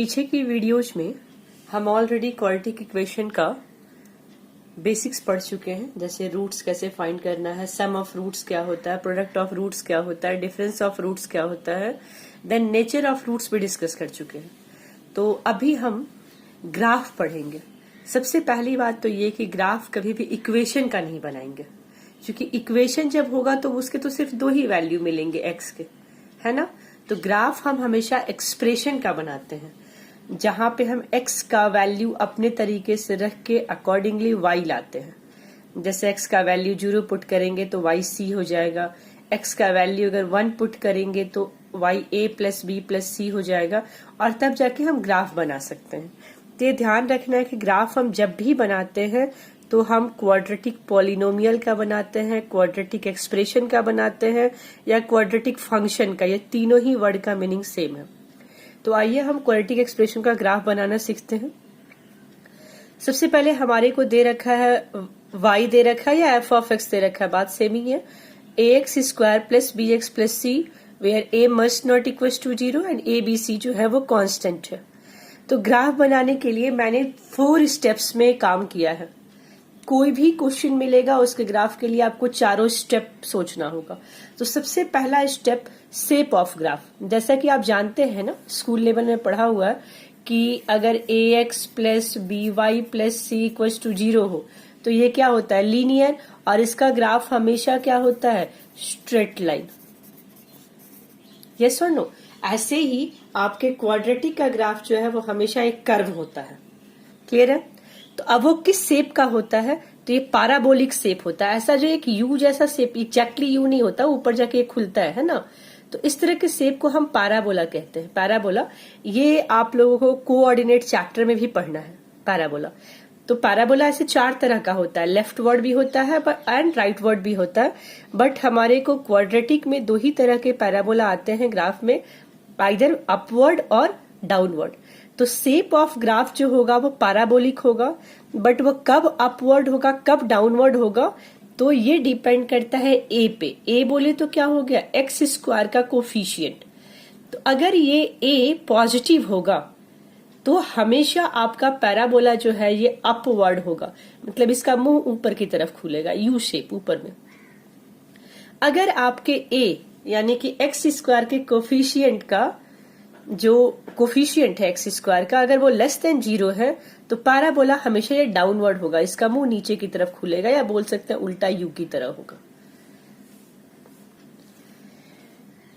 पीछे की वीडियोज में हम ऑलरेडी क्वाड्रेटिक इक्वेशन का बेसिक्स पढ़ चुके हैं, जैसे रूट्स कैसे फाइंड करना है, सम ऑफ रूट्स क्या होता है, प्रोडक्ट ऑफ रूट्स क्या होता है, डिफरेंस ऑफ रूट्स क्या होता है, देन नेचर ऑफ रूट्स भी डिस्कस कर चुके हैं। तो अभी हम ग्राफ पढ़ेंगे। सबसे पहली बात तो ये कि ग्राफ कभी भी इक्वेशन का नहीं बनाएंगे, क्योंकि इक्वेशन जब होगा तो उसके तो सिर्फ दो ही वैल्यू मिलेंगे एक्स के, है ना। तो ग्राफ हम हमेशा एक्सप्रेशन का बनाते हैं, जहां पे हम x का वैल्यू अपने तरीके से रख के अकॉर्डिंगली y लाते हैं। जैसे x का वैल्यू 0 पुट करेंगे तो y c हो जाएगा, x का वैल्यू अगर 1 पुट करेंगे तो y a plus b plus c हो जाएगा, और तब जाके हम ग्राफ बना सकते हैं। तो ये ध्यान रखना है कि ग्राफ हम जब भी बनाते हैं तो हम क्वाड्रेटिक पॉलिनोमियल का बनाते हैं, क्वाड्रेटिक एक्सप्रेशन का बनाते हैं, या क्वाड्रेटिक फंक्शन का। ये तीनों ही वर्ड का मीनिंग सेम है। तो आइए हम क्वाड्रेटिक एक्सप्रेशन का ग्राफ बनाना सीखते हैं। सबसे पहले हमारे को दे रखा है y दे रखा है या f ऑफ x दे रखा है, बात सेम ही है। ax square plus bx plus c where a must not equal to 0 and a b c जो है वो कांस्टेंट है। तो ग्राफ बनाने के लिए मैंने 4 स्टेप्स में काम किया है। कोई भी क्वेश्चन मिलेगा उसके ग्राफ के लिए आपको चारों स्टेप सोचना होगा। तो सबसे पहला स्टेप शेप ऑफ ग्राफ। जैसा कि आप जानते हैं ना, स्कूल लेवल में पढ़ा हुआ है कि अगर ax plus by plus c equal to 0 हो तो ये क्या होता है, लीनियर, और इसका ग्राफ हमेशा क्या होता है, स्ट्रेट लाइन। यस और नो। ऐसे ही आपके क्वाड्रेटिक का ग्राफ जो है वो हमेशा एक कर्व होता है। क्लियर है। तो अब वो किस शेप का होता है, तो ये पैराबोलिक शेप होता है। ऐसा जो एक यू जैसा शेप, एग्जैक्टली यू नहीं होता, ऊपर जाके खुलता है ना। तो इस तरह के शेप को हम पैराबोला कहते हैं। पैराबोला, ये आप लोगों को कोऑर्डिनेट चैप्टर में भी पढ़ना है, पैराबोला। तो पैराबोला ऐसे 4 तरह का होता है, लेफ्ट वर्ड भी होता है एंड राइट वर्ड भी होता है। बट हमारे को क्वाड्रेटिक में 2 ही तरह के पैराबोला आते हैं ग्राफ में, आइदर अपवर्ड और डाउनवर्ड। तो शेप ऑफ ग्राफ जो होगा वो पैराबोलिक होगा, बट वो कब अपवर्ड होगा कब डाउनवर्ड होगा तो ये डिपेंड करता है ए पे। ए बोले तो क्या हो गया, एक्स स्क्वायर का कोफिशिएंट। तो अगर ये ए पॉजिटिव होगा तो हमेशा आपका पैराबोला जो है ये अपवर्ड होगा, मतलब इसका मुंह ऊपर की तरफ खुलेगा, यू शेप ऊपर में। अगर आपके ए यानी कि एक्स स्क्वायर के कोफिशिएंट का जो कोफिशिएंट है एक्स स्क्वायर का, अगर वो लेस देन 0 है तो पैराबोला हमेशा ये डाउनवर्ड होगा, इसका मुंह नीचे की तरफ खुलेगा, या बोल सकते हैं उल्टा यू की तरह होगा।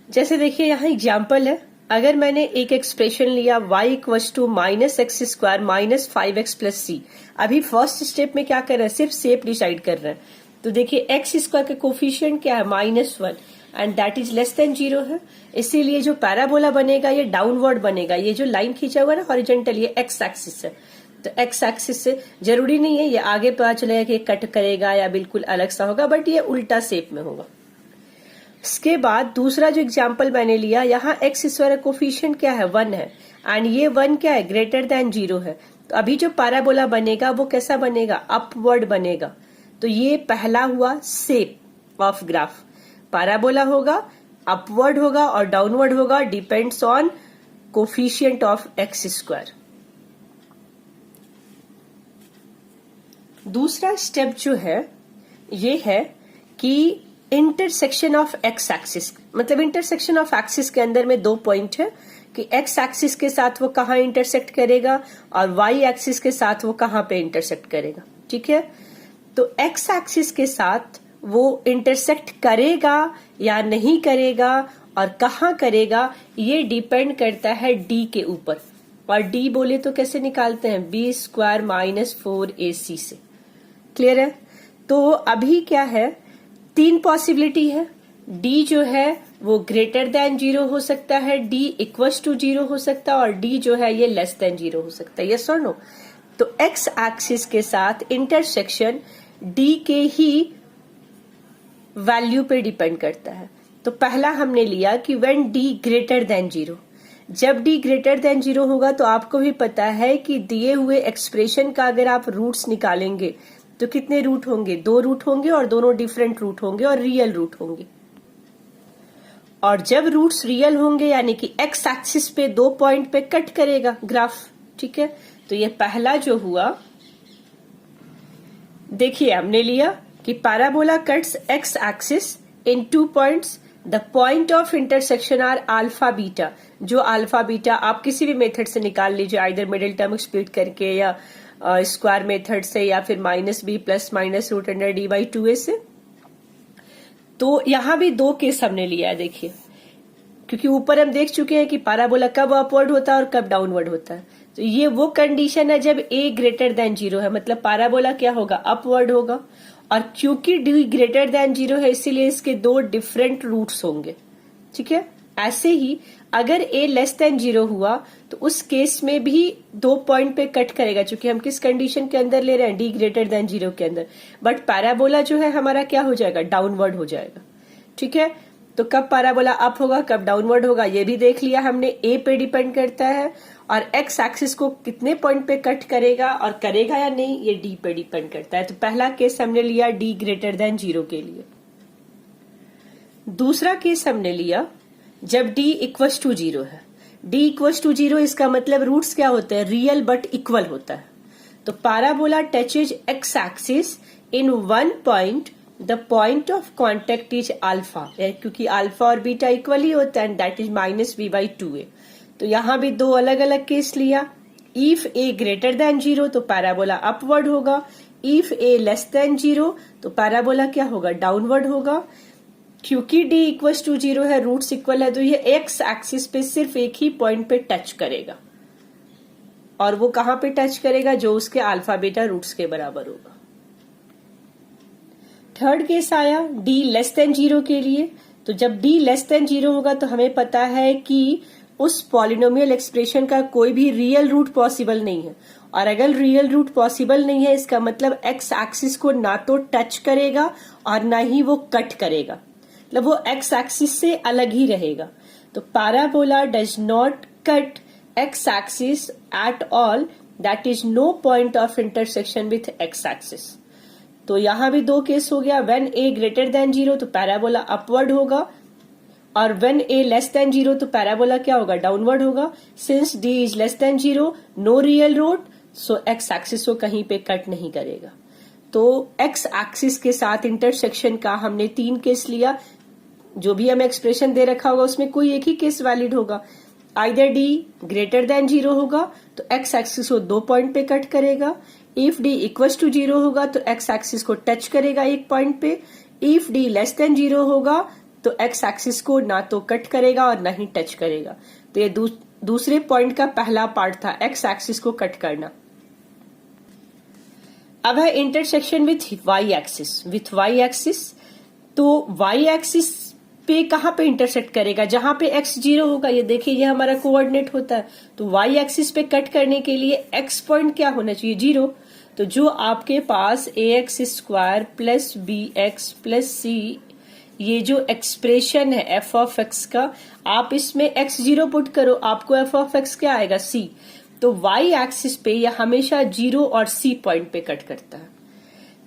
जैसे देखिए यहाँ एग्जांपल है, अगर मैंने एक एक्सप्रेशन लिया y equal to minus x square minus 5x plus c. अभी फर्स्ट स्टेप में क्या कर रहे हैं, सिर्फ शेप डिसाइड कर रहे हैं। तो देखिए एक्स स्क्वायर का कोफिशिएंट क्या है, -1, and that is less than 0 है। इसीलिए जो पैराबोला बनेगा ये डाउनवर्ड बनेगा। ये जो लाइन खींचा हुआ है ना हॉरिजॉन्टल, ये एक्स एक्सिस है। तो एक्स एक्सिस से जरूरी नहीं है ये आगे पता चलेगा कि कट करेगा या बिल्कुल अलग सा होगा, बट ये उल्टा शेप में होगा। इसके बाद दूसरा जो एग्जाम्पल मैंने लिया, यहाँ एक्स स्क्वायर कोफिशिएंट क्या है, 1 है, एंड ये 1 क्या है, ग्रेटर देन 0 है। तो अभी जो पैराबोला बनेगा वो कैसा बनेगा, अपवर्ड बनेगा। तो ये पहला हुआ शेप ऑफ ग्राफ। पैराबोला होगा, अपवर्ड होगा और डाउनवर्ड होगा, depends on coefficient of x square. दूसरा स्टेप जो है ये है कि इंटरसेक्शन ऑफ एक्स एक्सिस, मतलब इंटरसेक्शन ऑफ एक्सिस के अंदर में 2 पॉइंट है कि एक्स एक्सिस के साथ वो कहाँ इंटरसेक्ट करेगा और वाई एक्सिस के साथ वो कहाँ पे इंटरसेक्ट करेगा। ठीक है। तो एक्स एक्सिस के साथ वो इंटरसेक्ट करेगा या नहीं करेगा और कहाँ करेगा, ये डिपेंड करता है डी के ऊपर। और डी बोले तो कैसे निकालते हैं, बी स्क्वायर माइनस 4ac से। क्लियर है। तो अभी क्या है, 3 पॉसिबिलिटी है। डी जो है वो ग्रेटर देन 0 हो सकता है, डी इक्वल टू 0 हो सकता है, और डी जो है ये लेस देन 0 हो सकता है। यस और नो। तो एक्स एक्सिस के साथ इंटरसेक्शन डी के ही वैल्यू पे डिपेंड करता है। तो पहला हमने लिया कि व्हेन डी ग्रेटर देन 0। जब डी ग्रेटर देन 0 होगा तो आपको भी पता है कि दिए हुए एक्सप्रेशन का अगर आप रूट्स निकालेंगे तो कितने रूट होंगे, 2 रूट होंगे, और दोनों डिफरेंट रूट होंगे और रियल रूट होंगे। और जब रूट्स रियल होंगे यानी कि एक्स एक्सिस पे 2 पॉइंट पे कट करेगा ग्राफ, ठीक है। तो ये पहला जो हुआ, देखिए हमने लिया कि parabola cuts x axis in 2 points, the point of intersection are alpha beta. जो अल्फा बीटा आप किसी भी मेथड से निकाल लीजिए, आइदर मिडिल टर्म स्प्लिट करके या स्क्वायर मेथड से या फिर -b plus minus root under D by 2a से। तो यहां भी 2 केस हमने लिया है, देखिए, क्योंकि ऊपर हम देख चुके हैं कि पैराबोला कब अपवर्ड होता है और कब डाउनवर्ड होता है। तो ये वो कंडीशन है जब a ग्रेटर देन 0 है, मतलब पैराबोला क्या होगा, अपवर्ड होगा। और क्योंकि d ग्रेटर देन 0 है इसीलिए इसके 2 डिफरेंट रूट्स होंगे, ठीक है। ऐसे ही अगर a लेस देन 0 हुआ तो उस केस में भी 2 पॉइंट पे कट करेगा, क्योंकि हम किस कंडीशन के अंदर ले रहे हैं, d ग्रेटर देन 0 के अंदर। बट पैराबोला जो है हमारा क्या हो जाएगा, डाउनवर्ड हो जाएगा, ठीक है। तो कब पैराबोला अप होगा, कब डाउनवर्ड होगा, ये भी देख लिया हमने। a पे डिपेंड करता है और x एक्सिस को कितने पॉइंट पे कट करेगा और करेगा या नहीं, ये d पे डिपेंड करता है। तो पहला केस हमने लिया d ग्रेटर देन 0 के लिए। दूसरा केस हमने लिया जब d इक्वल्स टू 0 है। d इक्वल्स टू 0 इसका मतलब रूट्स क्या होते हैं, रियल बट इक्वल होता है। तो parabola touches x axis in 1 point, the point of contact is alpha, क्योंकि अल्फा और बीटा इक्वल ही होता है, that is -b by 2a। तो यहां भी 2 अलग अलग केस लिया। इफ a ग्रेटर देन 0 तो पैराबोला अपवर्ड होगा, इफ a लेस देन 0 तो पैराबोला क्या होगा, डाउनवर्ड होगा। क्योंकि d इक्वल्स टू 0 है, रूट्स इक्वल है, तो ये एक्स एक्सिस पे सिर्फ एक ही पॉइंट पे टच करेगा। और वो कहां पे टच करेगा, जो उसके अल्फा बीटा रूट्स के बराबर होगा। थर्ड केस आया d लेस देन 0 के लिए। तो जब d लेस देन 0 होगा तो हमें पता है कि उस पॉलिनोमियल एक्सप्रेशन का कोई भी रियल रूट पॉसिबल नहीं है। और अगर रियल रूट पॉसिबल नहीं है इसका मतलब एक्स एक्सिस को ना तो टच करेगा और ना ही वो कट करेगा, मतलब वो एक्स एक्सिस से अलग ही रहेगा। तो parabola does not cut x axis at all, that is no point of intersection with x axis. तो यहां भी 2 केस हो गया। व्हेन a ग्रेटर देन 0 तो पैराबोला अपवर्ड होगा, और व्हेन a लेस देन 0 तो पैराबोला क्या होगा, डाउनवर्ड होगा। Since d is less than 0, no real root, so x axis को कहीं पे कट नहीं करेगा। तो एक्स एक्सिस के साथ इंटरसेक्शन का हमने 3 केस लिया। जो भी हमें एक्सप्रेशन दे रखा होगा उसमें कोई एक ही केस वैलिड होगा। आइदर d ग्रेटर देन 0 होगा तो एक्स एक्सिस को 2 पॉइंट पे कट करेगा, इफ d इक्वल्स टू 0 होगा तो एक्स एक्सिस को टच करेगा एक पॉइंट पे, इफ d लेस देन 0 होगा तो एक्स एक्सिस को ना तो कट करेगा और ना ही टच करेगा। तो ये दूसरे पॉइंट का पहला पार्ट था, एक्स एक्सिस को कट करना। अब है intersection with y axis. With y axis, तो वाई एक्सिस पे कहां पे इंटरसेक्ट करेगा, जहां पे x 0 होगा। ये देखिए ये हमारा कोऑर्डिनेट होता है। तो वाई एक्सिस पे कट करने के लिए x पॉइंट क्या होना चाहिए, 0। तो जो आपके पास ax square plus bx plus c, ये जो एक्सप्रेशन है f ऑफ x का, आप इसमें x 0 पुट करो, आपको f ऑफ x क्या आएगा, c। तो y एक्सिस पे यह हमेशा 0 और c पॉइंट पे कट करता है।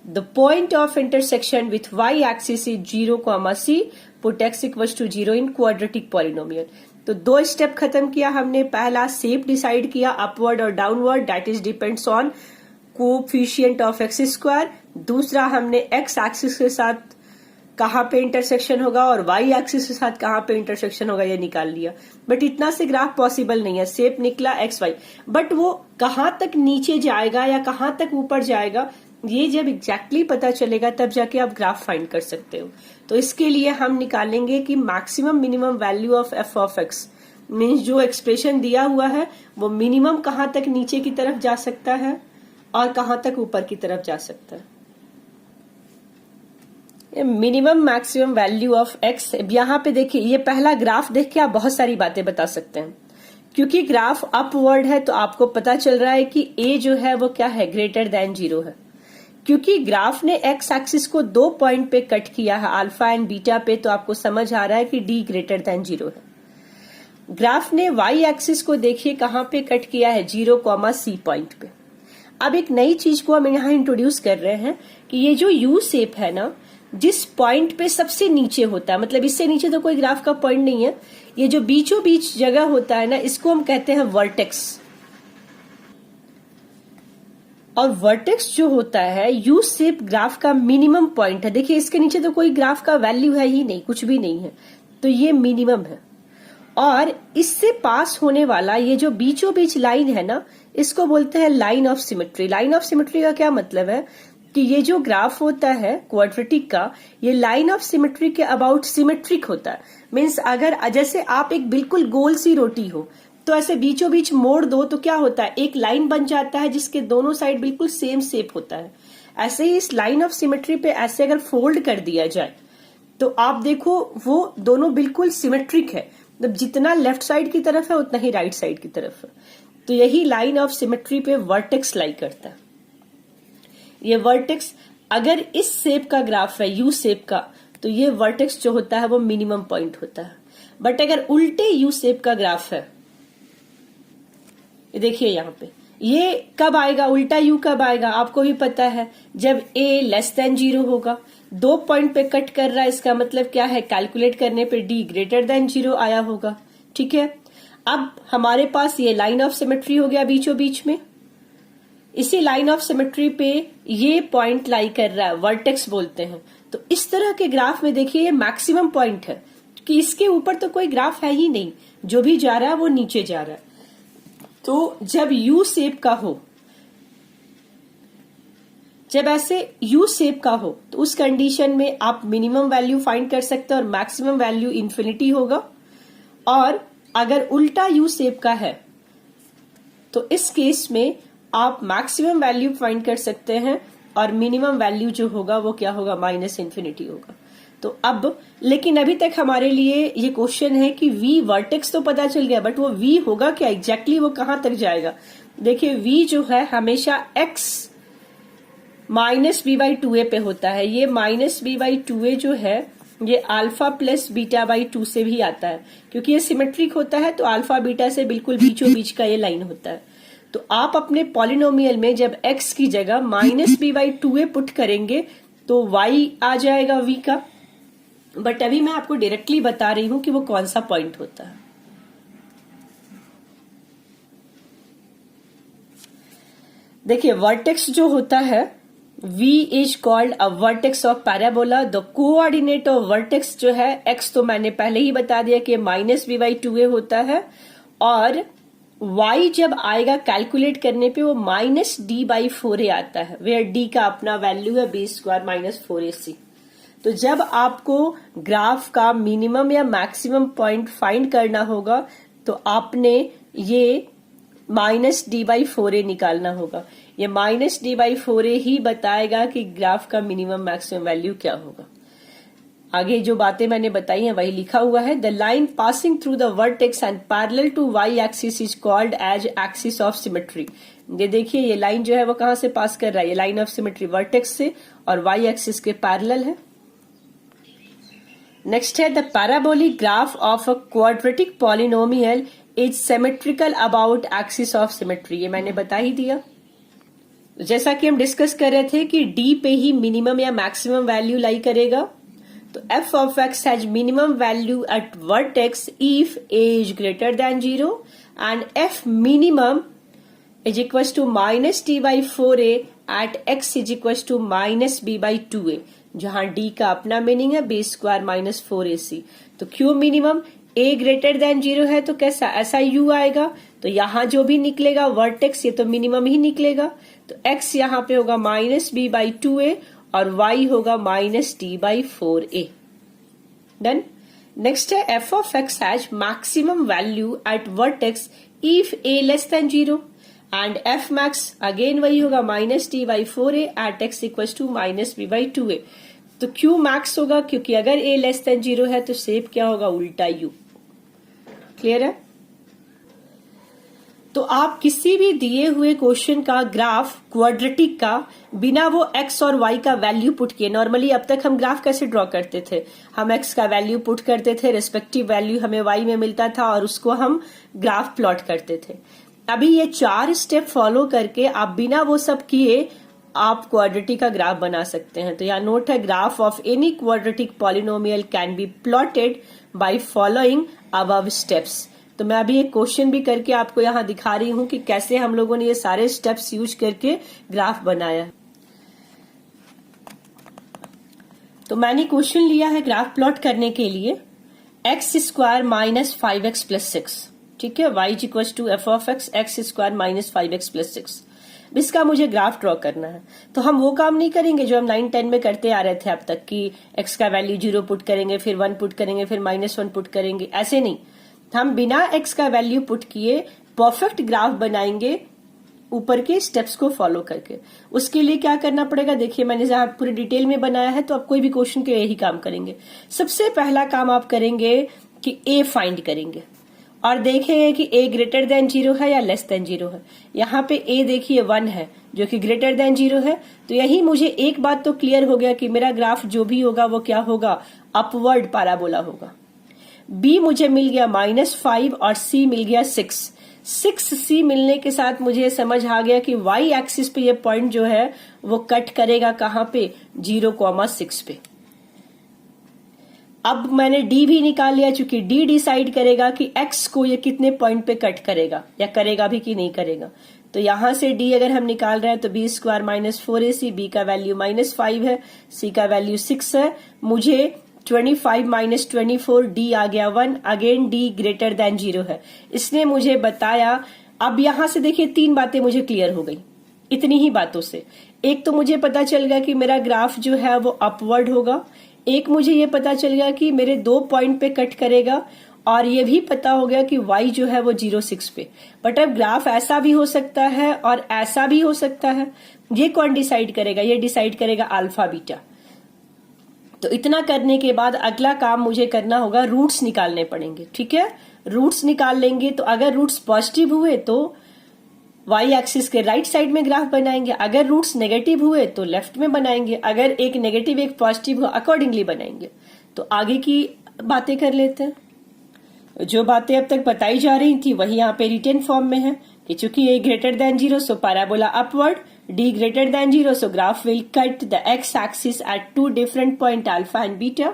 The point of intersection with y-axis is 0, c. Put x equals to 0 in quadratic polynomial. तो 2 स्टेप खत्म किया हमने। पहला शेप डिसाइड किया अपवर्ड और downward, that is depends on coefficient of x square. दूसरा हमने एक्स एक्सिस के साथ कहां पे इंटरसेक्शन होगा और वाई एक्सिस के साथ कहां पे इंटरसेक्शन होगा ये निकाल लिया। बट इतना से ग्राफ पॉसिबल नहीं है। शेप निकला एक्स वाई, बट वो कहां तक नीचे जाएगा या कहां तक ऊपर जाएगा ये जब एग्जैक्टली पता चलेगा तब जाके आप ग्राफ फाइंड कर सकते हो। तो इसके लिए हम निकालेंगे कि maximum minimum value of F of x, means जो एक्सप्रेशन दिया हुआ है वो मिनिमम कहां तक नीचे की तरफ जा सकता है और कहां तक ऊपर की तरफ जा सकता है। Minimum maximum value of x, यहाँ पे देखिए ये पहला ग्राफ देख के आप बहुत सारी बातें बता सकते हैं। क्योंकि ग्राफ अपवर्ड है तो आपको पता चल रहा है कि ए जो है वो क्या है, ग्रेटर देन 0 है। क्योंकि ग्राफ ने एक्स एक्सिस को 2 पॉइंट पे कट किया है, अल्फा एंड बीटा पे, तो आपको समझ आ रहा है कि डी ग्रेटर देन 0 है। ग्राफ ने वाई एक्सिस को देखिए कहां पे कट किया है, 0, c पॉइंट पे। अब एक नई चीज को हम यहां इंट्रोड्यूस कर रहे हैं कि ये जो यू शेप है ना, जिस पॉइंट पे सबसे नीचे होता है, मतलब इससे नीचे तो कोई ग्राफ का पॉइंट नहीं है, ये जो बीचों बीच जगह होता है ना, इसको हम कहते हैं वर्टेक्स। और वर्टेक्स जो होता है यू शेप ग्राफ का मिनिमम पॉइंट है। देखिए इसके नीचे तो कोई ग्राफ का वैल्यू है ही नहीं, कुछ भी नहीं है, तो ये मिनिमम है। और इससे पास होने वाला ये जो बीचों बीच लाइन है ना, इसको बोलते हैं line of symmetry. Line of symmetry का क्या मतलब है कि ये जो ग्राफ होता है क्वाड्रेटिक का, ये लाइन ऑफ सिमेट्री के अबाउट सिमेट्रिक होता है। मीन्स अगर जैसे आप एक बिल्कुल गोल सी रोटी हो, तो ऐसे बीचों बीच मोड़ दो तो क्या होता है, एक लाइन बन जाता है जिसके दोनों साइड बिल्कुल सेम शेप होता है। ऐसे ही इस लाइन ऑफ सिमेट्री पे ऐसे अगर फोल्ड कर दिया जाए तो आप देखो वो दोनों बिल्कुल सिमेट्रिक है, मतलब जितना लेफ्ट साइड की तरफ है उतना ही राइट साइड की तरफ है। तो यही लाइन ऑफ सिमेट्री पे वर्टेक्स लाई करता है। ये वर्टेक्स अगर इस शेप का ग्राफ है, यू शेप का, तो ये वर्टेक्स जो होता है वो मिनिमम पॉइंट होता है। बट अगर उल्टे यू शेप का ग्राफ है, देखिए यहाँ पे, ये कब आएगा, उल्टा यू कब आएगा आपको भी पता है, जब a लेस देन 0 होगा। 2 पॉइंट पे कट कर रहा है, इसका मतलब क्या है, कैलकुलेट करने पे d ग्रेटर देन 0 आया होगा। ठीक है, अब हमारे पास ये लाइन ऑफ सिमेट्री हो गया बीचों बीच में। इसी लाइन ऑफ सिमेट्री पे ये पॉइंट लाई कर रहा है, वर्टेक्स बोलते हैं। तो इस तरह के ग्राफ में देखिए ये मैक्सिमम पॉइंट है कि इसके ऊपर तो कोई ग्राफ है ही नहीं, जो भी जा रहा है वो नीचे जा रहा है। तो जब यू शेप का हो, जब ऐसे यू शेप का हो, तो उस कंडीशन में आप मिनिमम वैल्यू फाइंड कर सकते हैं और मैक्सिमम वैल्यू इन्फिनिटी होगा। और अगर उल्टा यू शेप का है तो इस केस में आप मैक्सिमम वैल्यू फाइंड कर सकते हैं और मिनिमम वैल्यू जो होगा वो क्या होगा, माइनस इन्फिनिटी होगा। तो अब लेकिन अभी तक हमारे लिए ये क्वेश्चन है कि v वर्टेक्स तो पता चल गया, बट वो v होगा क्या एग्जैक्टली, वो कहां तक जाएगा। देखिए v जो है हमेशा x minus B by 2a पे होता है। ये माइनस बी बाई 2a जो है ये अल्फा प्लस बीटा बाई 2 से भी आता है, क्योंकि ये सिमेट्रिक होता है तो अल्फा बीटा से बिल्कुल बीचों बीच का ये लाइन होता है। तो आप अपने पॉलिनोमियल में जब x की जगह minus B by 2a put करेंगे तो y आ जाएगा v का। बट अभी मैं आपको डायरेक्टली बता रही हूं कि वो कौन सा पॉइंट होता है। देखिए वर्टेक्स जो होता है, v is called a vertex of parabola. The coordinate of vertex जो है x, तो मैंने पहले ही बता दिया कि माइनस बी बाई 2a होता है, और y जब आएगा कैलकुलेट करने पे वो माइनस डी बाई 4a आता है, वेयर d का अपना वैल्यू है बी स्क्वायर माइनस 4ac। तो जब आपको ग्राफ का मिनिमम या मैक्सिमम पॉइंट फाइंड करना होगा तो आपने ये माइनस डी बाई 4a निकालना होगा। ये माइनस डी बाई 4a ही बताएगा कि ग्राफ का मिनिमम मैक्सिमम वैल्यू क्या होगा। आगे जो बातें मैंने बताई हैं वही लिखा हुआ है। The line passing through the vertex and parallel to y axis is called as axis of symmetry. ये देखिए ये लाइन जो है वो कहां से पास कर रहा है, ये लाइन ऑफ सिमेट्री वर्टेक्स से और वाई एक्सिस के पैरेलल है। नेक्स्ट है the parabolic graph of a quadratic polynomial is symmetrical about axis of symmetry. ये मैंने बता ही दिया। जैसा कि हम डिस्कस कर रहे थे कि डी पे ही मिनिमम या मैक्सिमम वैल्यू लाई करेगा, तो f of x has minimum value at vertex if a is greater than 0 and f minimum is equal to minus D by 4a at x is equal to minus b by 2a, जहां d का अपना meaning है b square minus 4ac। तो क्यों minimum, a greater than 0 है तो कैसा, ऐसा u आएगा। तो यहां जो भी निकलेगा वर्टेक्स ये तो मिनिमम ही निकलेगा। तो x यहां पे होगा माइनस b बाई 2a और y होगा minus D by 4a। Done. Next है f of x has maximum value at vertex if a less than 0 and f max again वही होगा minus D by 4a at x equal to minus b by 2a। तो q max होगा क्योंकि अगर a less than 0 है तो shape क्या होगा, उल्टा u। क्लियर है। तो आप किसी भी दिए हुए क्वेश्चन का ग्राफ क्वाड्रेटिक का बिना वो x और y का वैल्यू पुट किए, नॉर्मली अब तक हम ग्राफ कैसे ड्रॉ करते थे, हम x का वैल्यू पुट करते थे, रिस्पेक्टिव वैल्यू हमें y में मिलता था और उसको हम ग्राफ प्लॉट करते थे। अभी ये 4 स्टेप फॉलो करके आप बिना वो सब किए आप क्वाड्रेटिक का ग्राफ बना सकते हैं। तो यहाँ नोट है, graph of any quadratic polynomial can be plotted by following above steps. तो मैं अभी एक क्वेश्चन भी करके आपको यहाँ दिखा रही हूं कि कैसे हम लोगों ने ये सारे स्टेप्स यूज करके ग्राफ बनाया। तो मैंने क्वेश्चन लिया है ग्राफ प्लॉट करने के लिए x² माइनस 5x प्लस 6, ठीक है, y equal to F of x² minus 5x plus 6। इसका मुझे ग्राफ ड्रॉ करना है। तो हम वो काम नहीं करेंगे जो हम 9, 10 में करते आ रहे थे अब तक कि x का वैल्यू 0 पुट करेंगे, फिर 1 पुट करेंगे, फिर -1 पुट करेंगे। ऐसे नहीं, हम बिना x का वैल्यू पुट किए परफेक्ट ग्राफ बनाएंगे ऊपर के स्टेप्स को फॉलो करके। उसके लिए क्या करना पड़ेगा, देखिए मैंने जहां पूरी डिटेल में बनाया है, तो आप कोई भी क्वेश्चन के यही काम करेंगे। सबसे पहला काम आप करेंगे कि a फाइंड करेंगे और देखेंगे कि a ग्रेटर देन 0 है या लेस देन 0 है। यहाँ पे a देखिए 1 है जो कि ग्रेटर देन 0 है। तो यही मुझे एक बात तो क्लियर हो गया कि मेरा ग्राफ जो भी होगा वो क्या होगा, अपवर्ड पैराबोला होगा। b मुझे मिल गया -5 और c मिल गया 6c मिलने के साथ मुझे समझ आ गया कि y एक्सिस पे ये पॉइंट जो है वो कट करेगा कहां पे, 0,6 पे। अब मैंने d भी निकाल लिया, चूंकि d डिसाइड करेगा कि x को ये कितने पॉइंट पे कट करेगा या करेगा भी कि नहीं करेगा। तो यहां से d अगर हम निकाल रहे हैं तो b² माइनस 4ac, b का वैल्यू -5 है, c का वैल्यू 6 है। मुझे 25 माइनस 24 d आ गया 1, अगेन d ग्रेटर देन 0 है। इसने मुझे बताया, अब यहां से देखिए 3 बातें मुझे क्लियर हो गई इतनी ही बातों से। एक तो मुझे पता चल गया कि मेरा ग्राफ जो है वो अपवर्ड होगा, एक मुझे ये पता चल गया कि मेरे 2 पॉइंट पे कट करेगा, और ये भी पता हो गया कि y जो है वो 0,6 पे। बट अब ग्राफ ऐसा भी हो सकता है और ऐसा भी हो सकता है। ये कौन डिसाइड करेगा, ये डिसाइड करेगा अल्फा बीटा। तो इतना करने के बाद अगला काम मुझे करना होगा, रूट्स निकालने पड़ेंगे, ठीक है। रूट्स निकाल लेंगे तो अगर रूट्स पॉजिटिव हुए तो y एक्सिस के राइट साइड में ग्राफ बनाएंगे, अगर रूट्स नेगेटिव हुए तो लेफ्ट में बनाएंगे, अगर एक नेगेटिव एक पॉजिटिव हो अकॉर्डिंगली बनाएंगे। तो आगे की बातें कर लेते हैं। जो बातें अब तक बताई जा रही थी वही यहाँ पे रिटेन फॉर्म में है कि चूंकि a greater than 0 so parabola upward, d greater than 0 so graph will cut the x axis at 2 different point alpha and beta।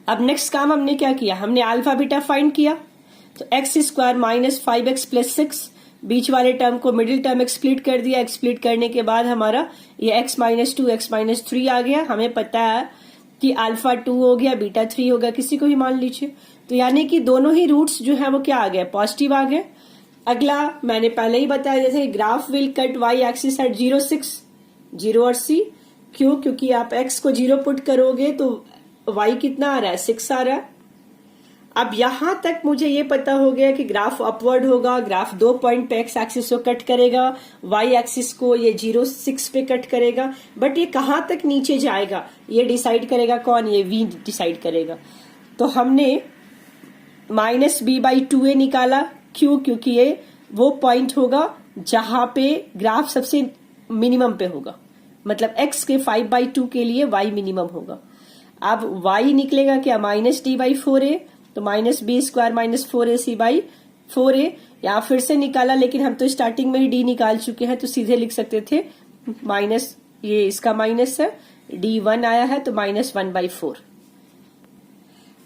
अब नेक्स्ट काम हमने क्या किया, हमने अल्फा बीटा फाइंड किया। तो x² माइनस 5x प्लस 6, बीच वाले टर्म को मिडिल टर्म एक्सप्लिट कर दिया। एक्सप्लिट करने के बाद हमारा ये x माइनस 2 x माइनस 3 आ गया। हमें पता है कि अल्फा 2 हो गया, बीटा 3 हो गया, किसी को भी मान लीजिए। तो यानी कि दोनों ही रूट्स जो है वो क्या आ गए, पॉजिटिव आ गए। अगला मैंने पहले ही बताया, जैसे graph will cut y axis at 0 और c। क्यों, क्योंकि आप x को 0 पुट करोगे तो y कितना आ रहा है, 6 आ रहा है। अब यहां तक मुझे ये पता हो गया कि ग्राफ अपवर्ड होगा, ग्राफ 2 पॉइंट पे x एक्सिस को कट करेगा, y एक्सिस को ये 0,6 पे कट करेगा। बट ये कहां तक नीचे जाएगा ये डिसाइड करेगा कौन, ये v डिसाइड करेगा। तो हमने -b/2a निकाला। क्यों, क्योंकि ये वो पॉइंट होगा जहां पे ग्राफ सबसे मिनिमम पे होगा, मतलब x के 5/2 के लिए y मिनिमम होगा। अब y निकलेगा क्या, -d/4a, तो -b² माइनस 4ac/4a। यहाँ फिर से निकाला, लेकिन हम तो स्टार्टिंग में ही d निकाल चुके हैं तो सीधे लिख सकते थे माइनस, ये इसका माइनस है, d1 आया है तो -1/4।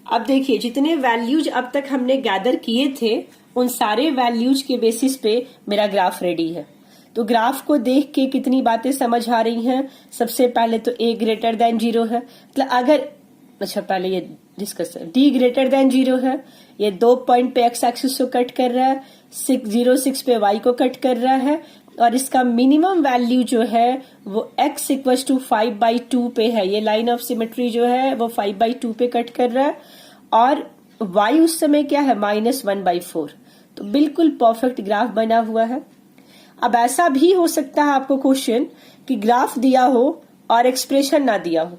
अब देखिए जितने वैल्यूज अब तक हमने गैदर किए थे उन सारे वैल्यूज के बेसिस पे मेरा ग्राफ रेडी है। तो ग्राफ को देख के कितनी बातें समझ आ रही हैं। सबसे पहले तो a ग्रेटर देन 0 है, मतलब अगर, अच्छा पहले ये डिस्कस है, d ग्रेटर देन 0 है, ये 2 पॉइंट पे x एक्सिस को कट कर रहा है, 0,6 पे y को कट कर रहा है, और इसका मिनिमम वैल्यू जो है वो x इक्वल टू 5/2 पे है। ये लाइन ऑफ सिमेट्री जो है वो 5/2 पे कट कर रहा है, और y उस समय क्या है, -1/4। तो बिल्कुल परफेक्ट ग्राफ बना हुआ है। अब ऐसा भी हो सकता है आपको क्वेश्चन कि ग्राफ दिया हो और एक्सप्रेशन ना दिया हो,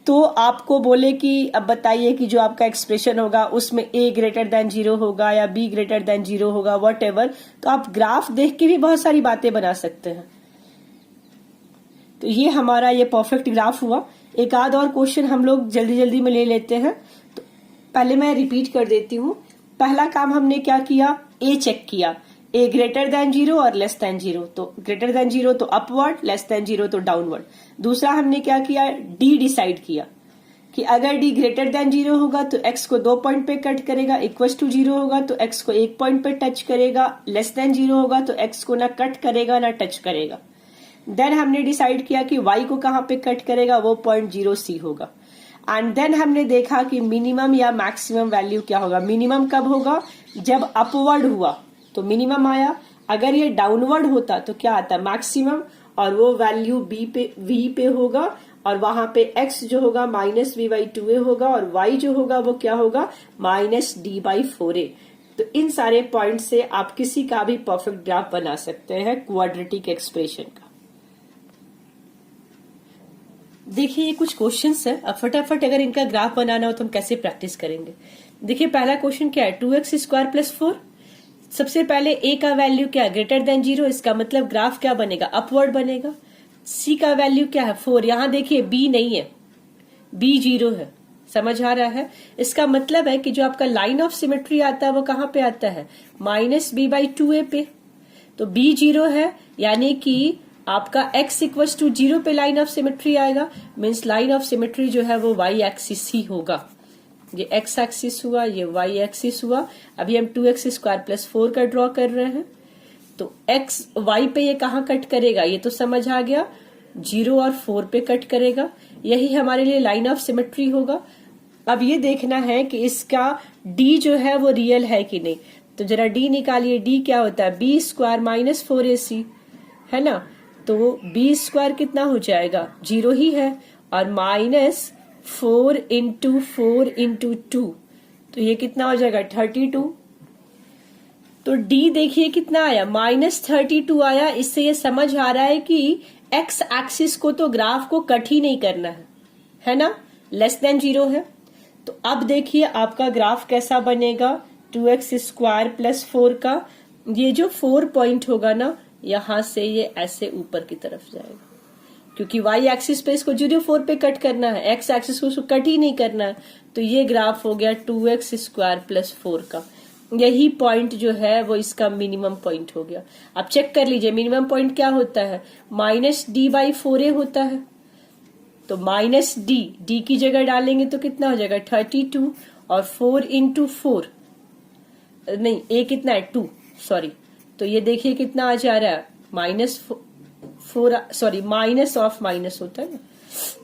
तो आपको बोले कि अब बताइए कि जो आपका एक्सप्रेशन होगा उसमें a ग्रेटर देन 0 होगा या b ग्रेटर देन 0 होगा, व्हाटएवर। तो आप ग्राफ देख के भी बहुत सारी बातें बना सकते हैं। तो ये हमारा ये परफेक्ट ग्राफ हुआ। एक आध और क्वेश्चन हम लोग जल्दी जल्दी में ले लेते हैं। तो पहले मैं रिपीट कर देती हूँ। पहला काम हमने क्या किया, a चेक किया ए ग्रेटर देन 0 और लेस देन 0, तो ग्रेटर देन 0 तो अपवर्ड, लेस देन 0 तो डाउनवर्ड। दूसरा हमने क्या किया, डी डिसाइड किया कि अगर डी ग्रेटर देन 0 होगा तो एक्स को 2 पॉइंट पे कट करेगा, इक्वल टू 0 होगा तो एक्स को 1 पॉइंट पे टच करेगा, लेस देन 0 होगा तो एक्स को ना कट करेगा ना टच करेगा। देन हमने डिसाइड किया कि वाई को कहां पे कट करेगा, वो पॉइंट 0C होगा। एंड देन हमने देखा कि मिनिमम या मैक्सिमम वैल्यू क्या होगा। मिनिमम कब होगा, जब अपवर्ड हुआ तो मिनिमम आया, अगर ये डाउनवर्ड होता तो क्या आता, मैक्सिमम, और वो वैल्यू वी पे होगा, और वहां पे x जो होगा -v/2a होगा, और y जो होगा वो क्या होगा, -d/4a। तो इन सारे पॉइंट से आप किसी का भी परफेक्ट ग्राफ बना सकते हैं क्वाड्रेटिक एक्सप्रेशन का। देखिए ये कुछ क्वेश्चंस है, अब फटाफट अगर इनका ग्राफ बनाना हो तो हम कैसे प्रैक्टिस करेंगे। देखिए पहला क्वेश्चन क्या है, 2x² + 4। सबसे पहले a का वैल्यू क्या है, ग्रेटर देन 0, इसका मतलब ग्राफ क्या बनेगा, अपवर्ड बनेगा। c का वैल्यू क्या है, 4। यहां देखिए b नहीं है, b 0 है, समझ आ रहा है। इसका मतलब है कि जो आपका लाइन ऑफ सिमेट्री आता है वो कहां पे आता है, -b/2a पे। तो b 0 है, यानी कि आपका x = 0 पे लाइन ऑफ सिमेट्री आएगा, मीन्स लाइन ऑफ सिमेट्री जो है वो y एक्सिस ही होगा। ये x एक्सिस हुआ, ये y एक्सिस हुआ। अभी हम 2x² + 4 का ड्रॉ कर रहे हैं, तो x y पे ये कहाँ कट करेगा, ये तो समझ आ गया, 0 और 4 पे कट करेगा। यही हमारे लिए लाइन ऑफ सिमेट्री होगा। अब ये देखना है कि इसका d जो है वो रियल है कि नहीं, तो जरा d निकालिए। d क्या होता है, b² - 4ac है ना, तो b² कितना हो जाएगा, 0 ही है, और -4 × 4 × 2, तो ये कितना हो जाएगा, 32। तो d देखिए कितना आया, -32 आया। इससे ये समझ आ रहा है कि x एक्सिस को तो ग्राफ को कट ही नहीं करना है ना, लेस देन 0 है। तो अब देखिए आपका ग्राफ कैसा बनेगा, 2x² + 4 का, ये जो 4 पॉइंट होगा ना, यहां से ये ऐसे ऊपर की तरफ जाएगा, क्योंकि y एक्सिस पे इसको 0-4 पे कट करना है, x एक्सिस को उसको कट ही नहीं करना है। तो ये ग्राफ हो गया 2x² + 4 का। यही पॉइंट जो है वो इसका मिनिमम पॉइंट हो गया। अब चेक कर लीजिए मिनिमम पॉइंट क्या होता है, -d/4a होता है। तो -d की जगह डालेंगे तो कितना हो जाएगा, 32, और 4 × 4 नहीं, a कितना है, 2, सॉरी। तो ये देखिए कितना आ जा रहा है, -4, सॉरी, माइनस ऑफ माइनस होता है ना,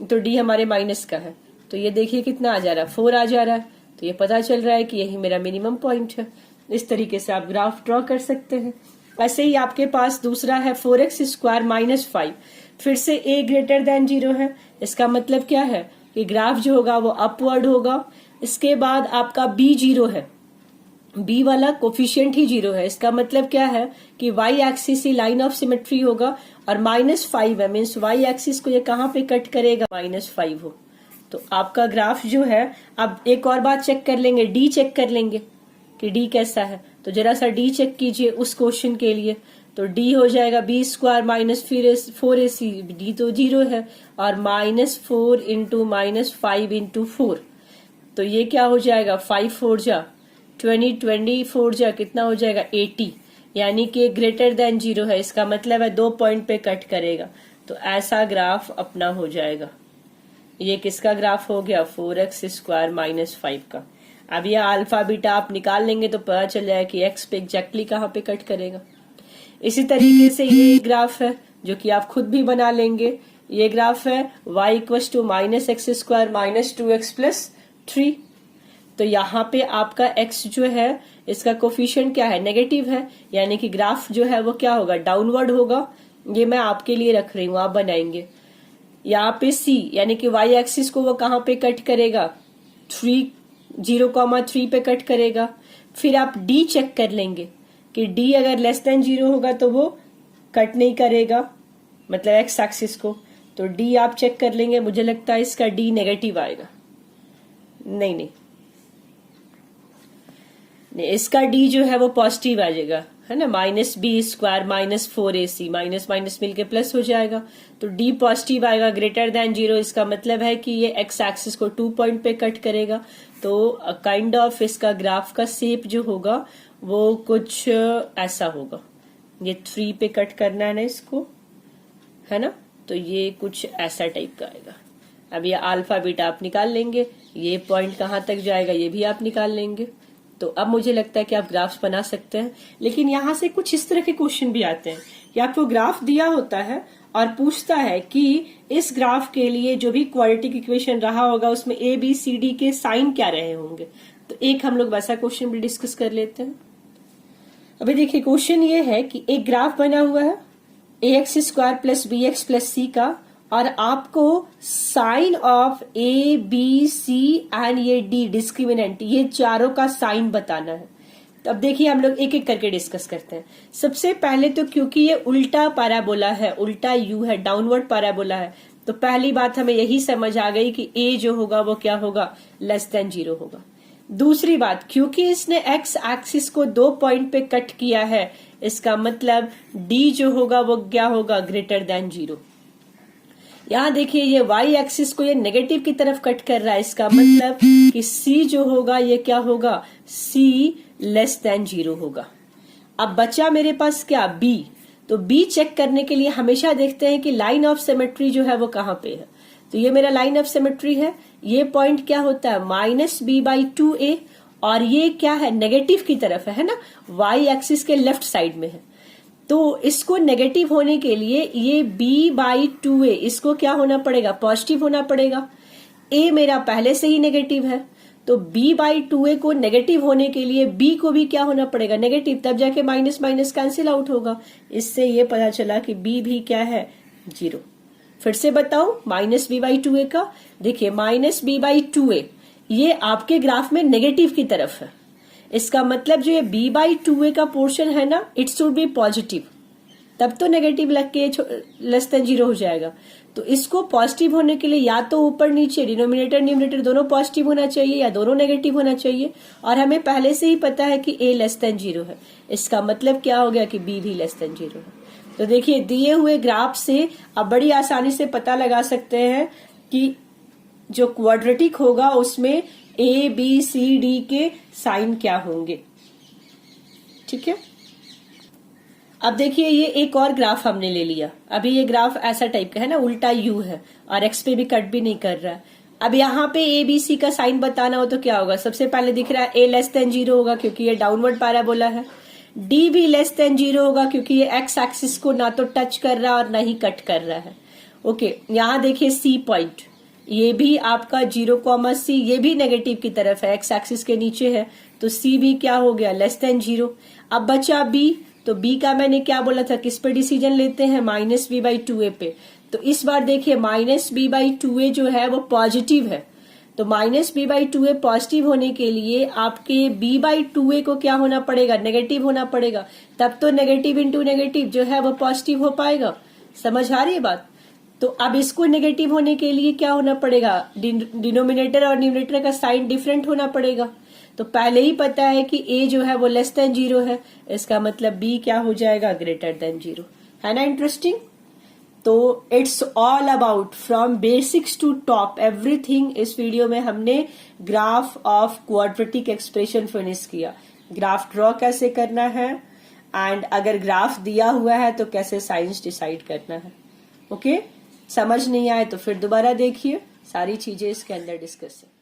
तो d हमारे माइनस का है। तो ये देखिए कितना आ जा रहा है, 4 आ जा रहा है। तो ये पता चल रहा है कि यही मेरा मिनिमम पॉइंट है। इस तरीके से आप ग्राफ ड्रॉ कर सकते हैं। ऐसे ही आपके पास दूसरा है 4x² - 5। फिर से a ग्रेटर देन 0 है, इसका मतलब क्या है कि ग्राफ जो होगा वो अपवर्ड होगा। इसके बाद आपका b 0 है, b वाला कोफिशिएंट ही 0 है, इसका मतलब क्या है कि y axis he line of symmetry होगा, और -5 है, मीन्स y एक्सिस को ये कहां पे कट करेगा, -5 हो। तो आपका ग्राफ जो है, अब एक और बात चेक कर लेंगे, d चेक कर लेंगे कि d कैसा है। तो जरा सा d चेक कीजिए उस क्वेश्चन के लिए। तो d हो जाएगा b² - 4ac, d तो 0 है, और -4 × -5 × 4, तो ये क्या हो जाएगा, 5 4 जा 20, 24 जा कितना हो जाएगा, 80, यानी कि ग्रेटर देन 0 है, इसका मतलब है 2 पॉइंट पे कट करेगा। तो ऐसा ग्राफ अपना हो जाएगा। ये किसका ग्राफ हो गया, 4x² - 5 का। अब ये अल्फा बीटा आप निकाल लेंगे तो पता चल जाएगा कि x पे एग्जैक्टली कहाँ पे कट करेगा। इसी तरीके से ये ग्राफ है जो कि आप खुद भी बना लेंगे। ये ग्राफ है y = -x² - 2x + 3। तो यहाँ पे आपका x जो है इसका कोफिशिएंट क्या है, नेगेटिव है, यानी कि ग्राफ जो है वो क्या होगा, डाउनवर्ड होगा। ये मैं आपके लिए रख रही हूँ, आप बनाएंगे। यहाँ पे c यानी कि y एक्सिस को वो कहाँ पे कट करेगा, 0,3 पे कट करेगा। फिर आप d चेक कर लेंगे कि d अगर लेस देन 0 होगा तो वो कट नहीं करेगा, मतलब x एक्सिस को। तो d आप चेक कर लेंगे, मुझे लगता है इसका d नेगेटिव आएगा। नहीं, इसका d जो है वो पॉजिटिव आ जाएगा, है ना, -b² - 4ac, माइनस माइनस मिलके प्लस हो जाएगा। तो d पॉजिटिव आएगा, ग्रेटर देन 0, इसका मतलब है कि ये x एक्सिस को 2 पॉइंट पे कट करेगा। तो काइंड ऑफ इसका ग्राफ का शेप जो होगा वो कुछ ऐसा होगा। ये 3 पे कट करना है ना इसको, है ना, तो ये कुछ ऐसा टाइप का आएगा। अब ये अल्फा बीटा आप निकाल लेंगे, ये पॉइंट कहाँ तक जाएगा ये भी आप निकाल लेंगे। तो अब मुझे लगता है कि आप ग्राफ्स बना सकते हैं। लेकिन यहाँ से कुछ इस तरह के क्वेश्चन भी आते हैं कि आपको ग्राफ दिया होता है और पूछता है कि इस ग्राफ के लिए जो भी क्वाड्रेटिक इक्वेशन रहा होगा उसमें ए बी सी डी के साइन क्या रहे होंगे। तो एक हम लोग वैसा क्वेश्चन भी डिस्कस कर लेते हैं। अभी देखिए क्वेश्चन ये है कि एक ग्राफ बना हुआ है ax² plus b x plus c का, और आपको sign of a b c and ये डी डिस्क्रिमिनेंट, ये चारों का साइन बताना है। तो अब देखिए हम लोग एक एक करके डिस्कस करते हैं। सबसे पहले तो क्योंकि ये उल्टा पैराबोला है, उल्टा यू है, डाउनवर्ड पैराबोला है, तो पहली बात हमें यही समझ आ गई कि ए जो होगा वो क्या होगा, लेस देन 0 होगा। दूसरी बात, क्योंकि इसने एक्स एक्सिस को 2 पॉइंट पे कट किया है, इसका मतलब डी जो होगा वो क्या होगा, ग्रेटर देन 0। यहाँ देखिए ये वाई एक्सिस को ये नेगेटिव की तरफ कट कर रहा है, इसका मतलब कि सी जो होगा ये क्या होगा, सी लेस देन 0 होगा। अब बचा मेरे पास क्या, बी। तो बी चेक करने के लिए हमेशा देखते हैं कि लाइन ऑफ सिमेट्री जो है वो कहाँ पे है। तो ये मेरा लाइन ऑफ सिमेट्री है, ये पॉइंट क्या होता है, -b/2a, और ये क्या है, नेगेटिव की तरफ है ना, वाई एक्सिस के लेफ्ट साइड में है। तो इसको नेगेटिव होने के लिए ये b/2a इसको क्या होना पड़ेगा, पॉजिटिव होना पड़ेगा। a मेरा पहले से ही नेगेटिव है, तो b/2a को नेगेटिव होने के लिए b को भी क्या होना पड़ेगा, नेगेटिव, तब जाके माइनस माइनस कैंसिल आउट होगा। इससे ये पता चला कि b भी क्या है, 0। फिर से बताऊं -b/2a का, देखिए -b/2a ये आपके ग्राफ में नेगेटिव की तरफ है, इसका मतलब जो ये b/2a का पोर्शन है ना, इट शुड बी पॉजिटिव, तब तो नेगेटिव लग के लेस देन 0 हो जाएगा। तो इसको पॉजिटिव होने के लिए या तो ऊपर नीचे डिनोमिनेटर न्यूमरेटर दोनों पॉजिटिव होना चाहिए या दोनों नेगेटिव होना चाहिए, और हमें पहले से ही पता है कि a लेस देन 0 है, इसका मतलब क्या हो गया कि b भी लेस देन 0 है। तो देखिए दिए हुए ग्राफ से आप बड़ी आसानी से पता लगा सकते हैं कि जो क्वाड्रेटिक होगा उसमें ए बी सी डी के साइन क्या होंगे। ठीक है, अब देखिए ये एक और ग्राफ हमने ले लिया। अभी ये ग्राफ ऐसा टाइप का है ना, उल्टा यू है और एक्स पे भी कट भी नहीं कर रहा है। अब यहाँ पे ए बी सी का साइन बताना हो तो क्या होगा, सबसे पहले दिख रहा है ए लेस देन 0 होगा क्योंकि ये डाउनवर्ड पैराबोला है, डी भी लेस देन 0 होगा क्योंकि ये एक्स एक्सिस को ना तो टच कर रहा और ना ही कट कर रहा है। ओके, यहाँ देखिए सी पॉइंट, ये भी आपका 0, ये भी नेगेटिव की तरफ है, एक्स एक्सिस के नीचे है, तो सी भी क्या हो गया, लेस देन 0। अब बचा बी, तो बी का मैंने क्या बोला था, किस पे डिसीजन लेते हैं, -b/2a पे। तो इस बार देखिए -b/2a जो है वो पॉजिटिव है, तो -b/2a पॉजिटिव होने के लिए आपके b/2a को क्या होना पड़ेगा, नेगेटिव होना पड़ेगा, तब तो नेगेटिव इंटू नेगेटिव जो है वो पॉजिटिव हो पाएगा। समझ आ रही है बात। तो अब इसको नेगेटिव होने के लिए क्या होना पड़ेगा, डिनोमिनेटर और न्यूमरेटर का साइन डिफरेंट होना पड़ेगा। तो पहले ही पता है कि a जो है वो लेस देन 0 है, इसका मतलब b क्या हो जाएगा, ग्रेटर देन 0। है ना इंटरेस्टिंग। तो it's all about from basics to top everything. इस वीडियो में हमने graph of quadratic expression finish किया, ग्राफ ड्रॉ कैसे करना है, एंड अगर ग्राफ दिया हुआ है तो कैसे साइंस डिसाइड करना है। ओके, समझ नहीं आए तो फिर दोबारा देखिए, सारी चीजें इसके अंदर डिस्कस है।